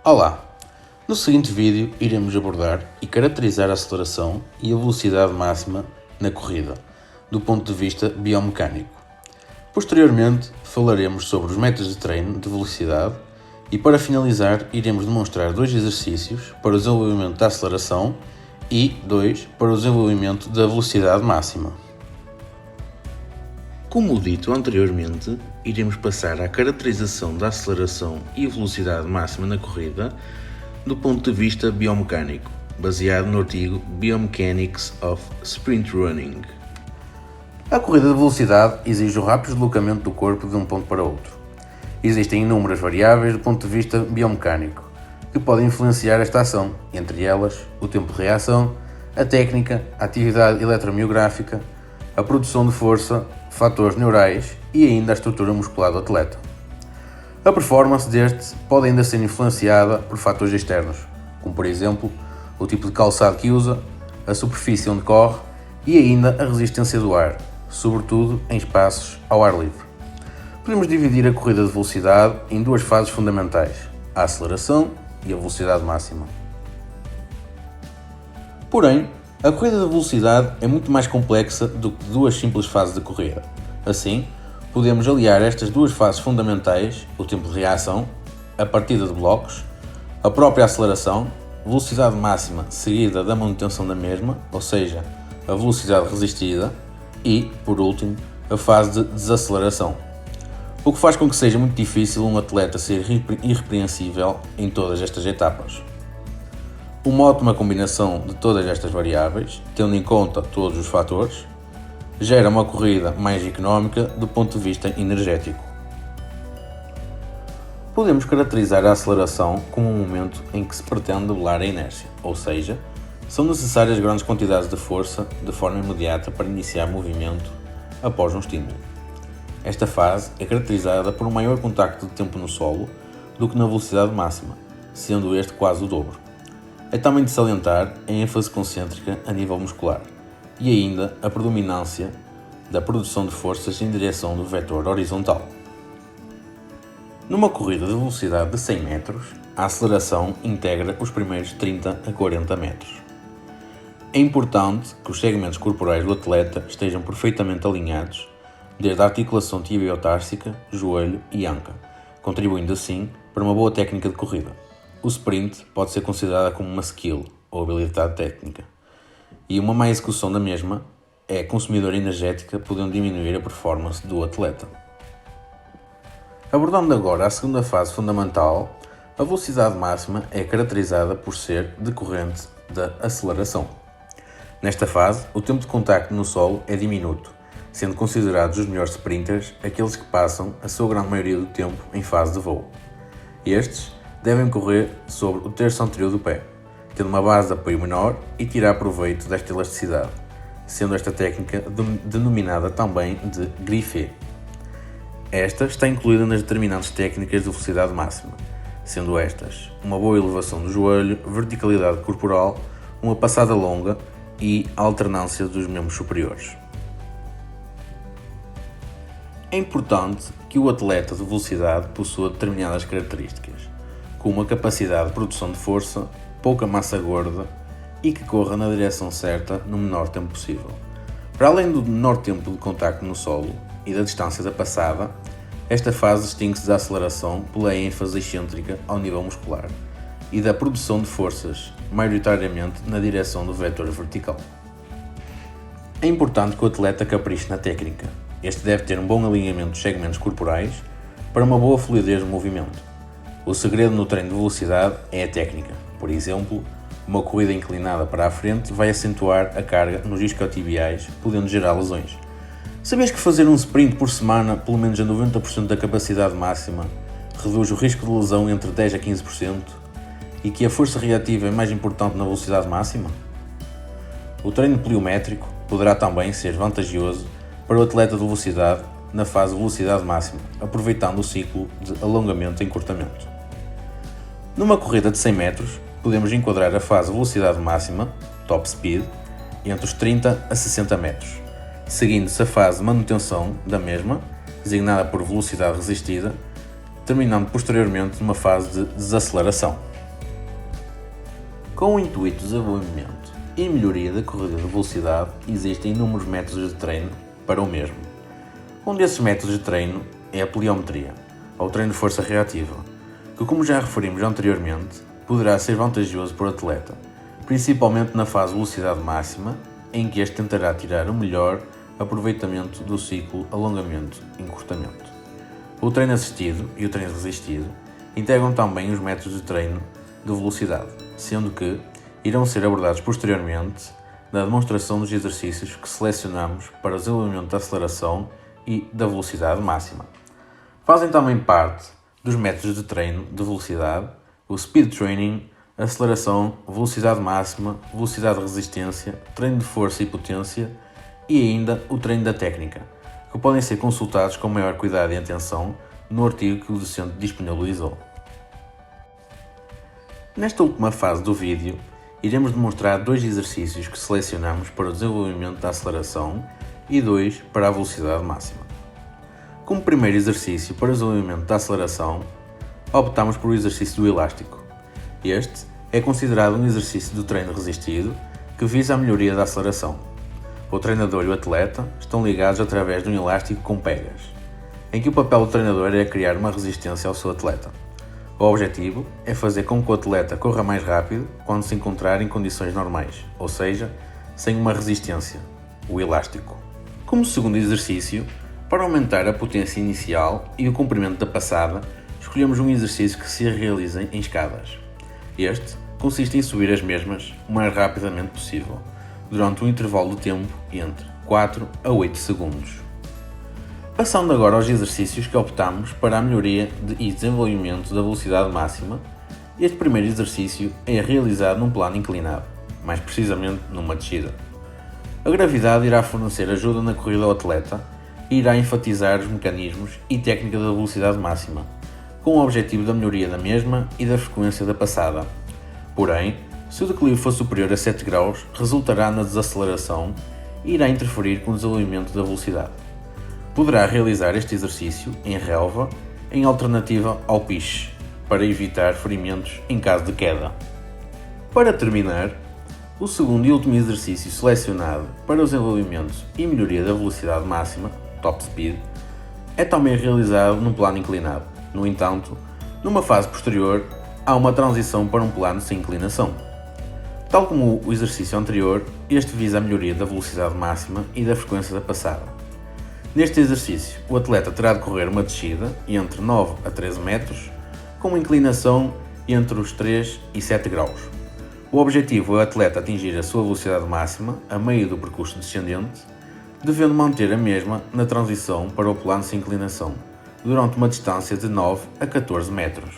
Olá! No seguinte vídeo iremos abordar e caracterizar a aceleração e a velocidade máxima na corrida, do ponto de vista biomecânico. Posteriormente falaremos sobre os métodos de treino de velocidade e para finalizar iremos demonstrar dois exercícios para o desenvolvimento da aceleração e dois para o desenvolvimento da velocidade máxima. Como dito anteriormente, iremos passar à caracterização da aceleração e velocidade máxima na corrida do ponto de vista biomecânico, baseado no artigo Biomechanics of Sprint Running. A corrida de velocidade exige o rápido deslocamento do corpo de um ponto para outro. Existem inúmeras variáveis do ponto de vista biomecânico que podem influenciar esta ação, entre elas o tempo de reação, a técnica, a atividade eletromiográfica, a produção de força, fatores neurais e ainda a estrutura muscular do atleta. A performance deste pode ainda ser influenciada por fatores externos, como por exemplo o tipo de calçado que usa, a superfície onde corre e ainda a resistência do ar, sobretudo em espaços ao ar livre. Podemos dividir a corrida de velocidade em duas fases fundamentais, a aceleração e a velocidade máxima. Porém, a corrida de velocidade é muito mais complexa do que duas simples fases de corrida. Assim, podemos aliar estas duas fases fundamentais, o tempo de reação, a partida de blocos, a própria aceleração, velocidade máxima seguida da manutenção da mesma, ou seja, a velocidade resistida, e, por último, a fase de desaceleração. O que faz com que seja muito difícil um atleta ser irrepreensível em todas estas etapas. Uma ótima combinação de todas estas variáveis, tendo em conta todos os fatores, gera uma corrida mais económica do ponto de vista energético. Podemos caracterizar a aceleração como um momento em que se pretende doblar a inércia, ou seja, são necessárias grandes quantidades de força de forma imediata para iniciar movimento após um estímulo. Esta fase é caracterizada por um maior contacto de tempo no solo do que na velocidade máxima, sendo este quase o dobro. É também de salientar a ênfase concêntrica a nível muscular e ainda a predominância da produção de forças em direção do vetor horizontal. Numa corrida de velocidade de 100 metros, a aceleração integra os primeiros 30 a 40 metros. É importante que os segmentos corporais do atleta estejam perfeitamente alinhados, desde a articulação tibiotársica, joelho e anca, contribuindo assim para uma boa técnica de corrida. O sprint pode ser considerada como uma skill ou habilidade técnica, e uma má execução da mesma é consumidora energética, podendo diminuir a performance do atleta. Abordando agora a segunda fase fundamental, a velocidade máxima é caracterizada por ser decorrente da aceleração. Nesta fase, o tempo de contacto no solo é diminuto, sendo considerados os melhores sprinters aqueles que passam a sua grande maioria do tempo em fase de voo. Estes devem correr sobre o terço anterior do pé, tendo uma base de apoio menor e tirar proveito desta elasticidade, sendo esta técnica denominada também de griffé. Esta está incluída nas determinantes técnicas de velocidade máxima, sendo estas uma boa elevação do joelho, verticalidade corporal, uma passada longa e a alternância dos membros superiores. É importante que o atleta de velocidade possua determinadas características, como a capacidade de produção de força, pouca massa gorda e que corra na direção certa no menor tempo possível. Para além do menor tempo de contacto no solo e da distância da passada, esta fase distingue-se da aceleração pela ênfase excêntrica ao nível muscular e da produção de forças, maioritariamente na direção do vetor vertical. É importante que o atleta capriche na técnica. Este deve ter um bom alinhamento dos segmentos corporais para uma boa fluidez no movimento. O segredo no treino de velocidade é a técnica. Por exemplo, uma corrida inclinada para a frente vai acentuar a carga nos isquiotibiais, podendo gerar lesões. Sabias que fazer um sprint por semana, pelo menos a 90% da capacidade máxima, reduz o risco de lesão entre 10 a 15% e que a força reativa é mais importante na velocidade máxima? O treino pliométrico poderá também ser vantajoso para o atleta de velocidade na fase de velocidade máxima, aproveitando o ciclo de alongamento e encurtamento. Numa corrida de 100 metros, podemos enquadrar a fase de velocidade máxima, top speed, entre os 30 a 60 metros, seguindo-se a fase de manutenção da mesma, designada por velocidade resistida, terminando posteriormente numa fase de desaceleração. Com o intuito de desenvolvimento e melhoria da corrida de velocidade, existem inúmeros métodos de treino para o mesmo. Um desses métodos de treino é a pliometria, ou treino de força reativa, que, como já referimos anteriormente, poderá ser vantajoso para o atleta, principalmente na fase de velocidade máxima, em que este tentará tirar o melhor aproveitamento do ciclo alongamento-encurtamento. O treino assistido e o treino resistido integram também os métodos de treino de velocidade, sendo que irão ser abordados posteriormente na demonstração dos exercícios que selecionamos para o desenvolvimento da aceleração e da velocidade máxima. Fazem também parte dos métodos de treino de velocidade o speed training, aceleração, velocidade máxima, velocidade de resistência, treino de força e potência e ainda o treino da técnica, que podem ser consultados com maior cuidado e atenção no artigo que o docente disponibilizou. Nesta última fase do vídeo, iremos demonstrar 2 exercícios que selecionamos para o desenvolvimento da aceleração e 2 para a velocidade máxima. Como primeiro exercício para o desenvolvimento da aceleração, optamos por o exercício do elástico. Este é considerado um exercício do treino resistido que visa a melhoria da aceleração. O treinador e o atleta estão ligados através de um elástico com pegas, em que o papel do treinador é criar uma resistência ao seu atleta. O objetivo é fazer com que o atleta corra mais rápido quando se encontrar em condições normais, ou seja, sem uma resistência, o elástico. Como segundo exercício, para aumentar a potência inicial e o comprimento da passada, escolhemos um exercício que se realiza em escadas. Este consiste em subir as mesmas o mais rapidamente possível, durante um intervalo de tempo entre 4 a 8 segundos. Passando agora aos exercícios que optamos para a melhoria e desenvolvimento da velocidade máxima, este primeiro exercício é realizado num plano inclinado, mais precisamente numa descida. A gravidade irá fornecer ajuda na corrida ao atleta e irá enfatizar os mecanismos e técnica da velocidade máxima, com o objetivo da melhoria da mesma e da frequência da passada. Porém, se o declive for superior a 7 graus, resultará na desaceleração e irá interferir com o desenvolvimento da velocidade. Poderá realizar este exercício em relva, em alternativa ao piche, para evitar ferimentos em caso de queda. Para terminar, o segundo e último exercício selecionado para o desenvolvimento e melhoria da velocidade máxima, top speed, é também realizado num plano inclinado. No entanto, numa fase posterior, há uma transição para um plano sem inclinação. Tal como o exercício anterior, este visa a melhoria da velocidade máxima e da frequência da passada. Neste exercício, o atleta terá de correr uma descida entre 9 a 13 metros, com uma inclinação entre os 3 e 7 graus. O objetivo é o atleta atingir a sua velocidade máxima a meio do percurso descendente, devendo manter a mesma na transição para o plano sem inclinação, durante uma distância de 9 a 14 metros.